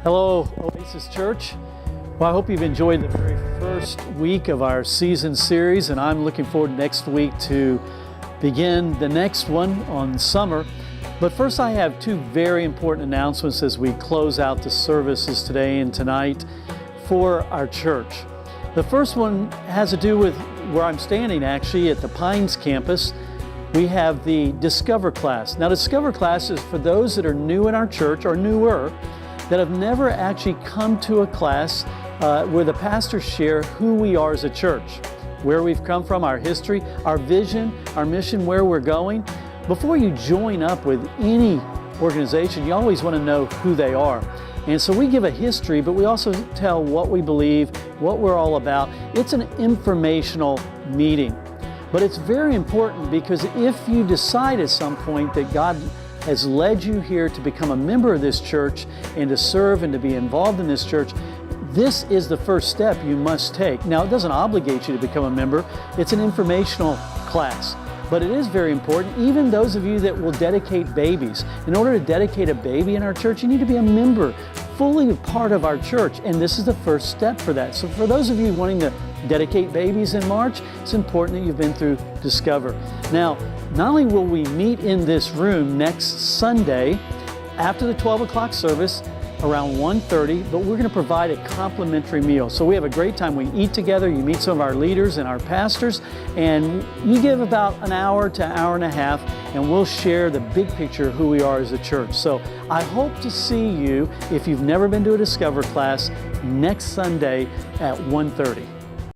Hello, Oasis Church. Well, I hope you've enjoyed the very first week of our season series, and I'm looking forward next week to begin the next one on summer. But first, I have two very important announcements as we close out the services today and tonight for our church. The first one has to do with where I'm standing, actually, at the Pines campus. We have the Discover class. Now, Discover class is for those that are new in our church or newer, that have never actually come to a class where the pastors share who we are as a church, where we've come from, our history, our vision, our mission, where we're going. Before you join up with any organization, you always want to know who they are. And so we give a history, but we also tell what we believe, what we're all about. It's an informational meeting. But it's very important because if you decide at some point that God has led you here to become a member of this church and to serve and to be involved in this church, this is the first step you must take. Now, it doesn't obligate you to become a member. It's an informational class. But it is very important, even those of you that will dedicate babies. In order to dedicate a baby in our church, you need to be a member, fully a part of our church. And this is the first step for that. So for those of you wanting to dedicate babies in March, it's important that you've been through Discover. Now, not only will we meet in this room next Sunday after the 12 o'clock service around 1:30, but we're going to provide a complimentary meal. So we have a great time. We eat together, you meet some of our leaders and our pastors, and you give about an hour to an hour and a half, and we'll share the big picture of who we are as a church. So I hope to see you, if you've never been to a Discover class, next Sunday at 1:30.